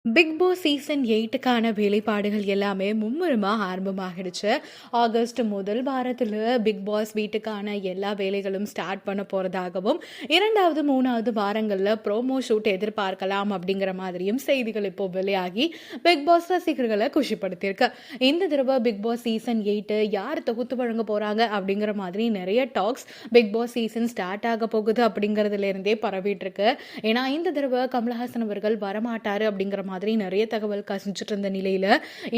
Big Boss season 8க்கான வேலைப்பாடுகள் எல்லாமே மும்முரமா ஆரம்பமாகிடுச்சு. August முதல் வாரத்தில் பிக் பாஸ் வீட்டுக்கான எல்லா வேலைகளும் ஸ்டார்ட் பண்ண போகிறதாகவும் 2வது 3வது வாரங்களில் ப்ரோமோ ஷூட் எதிர்பார்க்கலாம் அப்படிங்கிற மாதிரியும் செய்திகள் இப்போ வெளியாகி பிக் பாஸ் ரசிகர்களை குஷிப்படுத்தியிருக்கு. இந்த தடவை பிக் பாஸ் சீசன் 8 யார் தொகுத்து வழங்க போகிறாங்க அப்படிங்கிற மாதிரி நிறைய talks Bigg Boss season start ஆக போகுது அப்படிங்கிறதுலேருந்தே பரவிட்டு இருக்கு. ஏன்னா இந்த தடவை கமலஹாசன் அவர்கள் வரமாட்டாரு அப்படிங்கிற மாதிரி நிறைய தகவல் கசிஞ்சிட்டு இருந்த நிலையில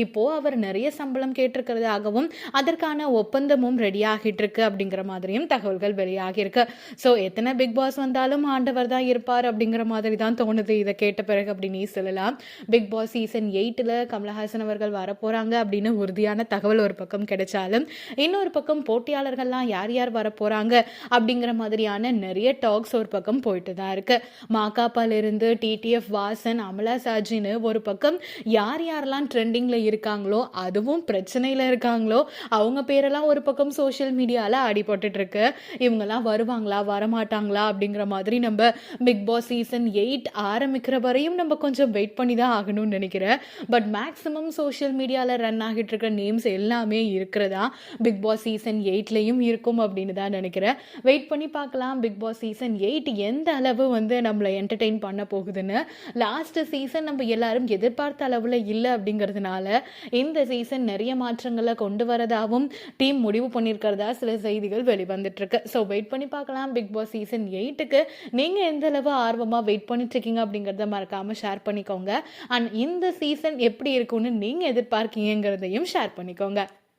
இப்போ அவர் நிறைய சம்பளம் கேட்டிருக்கிறதாகவும் அதற்கான ஒப்பந்தமும் ரெடி ஆகிட்டு இருக்கு அப்படிங்கிற மாதிரியும் தகவல்கள் வெளியாகி இருக்கு. ஸோ எத்தனை பிக் பாஸ் வந்தாலும் ஆண்டவர் தான் இருப்பார் அப்படிங்கிற மாதிரி தான் தோணுது இதை கேட்ட பிறகு அப்படின்னு சொல்லலாம். பிக் பாஸ் சீசன் 8ல் கமலஹாசன் அவர்கள் வரப்போறாங்க அப்படின்னு உறுதியான தகவல் ஒரு பக்கம் கிடைச்சாலும் இன்னொரு பக்கம் போட்டியாளர்கள்லாம் யார் யார் வரப்போறாங்க அப்படிங்கிற மாதிரியான நிறைய டாக்ஸ் ஒரு பக்கம் போயிட்டு தான் இருக்கு. மாகாப்பால இருந்து டிடிஎஃப் வாசன், அமலா சாஜின் ஒரு பக்கம் யார் யாரெல்லாம் ட்ரெண்டிங்ல இருக்காங்களோ அதுவும் பிரச்சனையில இருக்காங்களோ அவங்க பேரெல்லாம் ஒரு பக்கம் சோஷியல் மீடியால அடிபட்டுட்டு இருக்கு. இவங்கெல்லாம் வருவாங்களா வரமாட்டாங்களா அப்படிங்கிற மாதிரி நம்ம பிக் பாஸ் சீசன் 8 ஆரம்பிக்கிற வரையும் நம்ம கொஞ்சம் வெயிட் பண்ணி தான் ஆகணும்னு நினைக்கிறேன். பட் மேக்ஸிமம் சோஷியல் மீடியால ரன் ஆகிட்டு இருக்கிற நேம்ஸ் எல்லாமே இருக்கிறதா பிக் பாஸ் சீசன் 8லையும் இருக்கும் அப்படின்னு தான் நினைக்கிறேன். வெயிட் பண்ணி பார்க்கலாம் பிக் பாஸ் சீசன் 8 எந்த அளவு நம்மளை என்டர்டெயின் பண்ண போகுதுன்னு. லாஸ்ட் சீசன் நம்ம எல்லாரும் எதிர்பார்த்த அளவில் இல்லை அப்படிங்கிறதுனால இந்த சீசன் நிறைய மாற்றங்களை கொண்டு வரதாகவும் டீம் முடிவு பண்ணியிருக்கிறதா சில செய்திகள் வெளிவந்துட்டு இருக்கு. ஸோ வெயிட் பண்ணி பார்க்கலாம் பிக் பாஸ் சீசன் 8க்கு நீங்கள் எந்த அளவு ஆர்வமாக வெயிட் பண்ணிட்டு இருக்கீங்க அப்படிங்கிறத மறக்காமல் ஷேர் பண்ணிக்கோங்க. அண்ட் இந்த சீசன் எப்படி இருக்கும்னு நீங்கள் எதிர்பார்க்கீங்கிறதையும் ஷேர் பண்ணிக்கோங்க.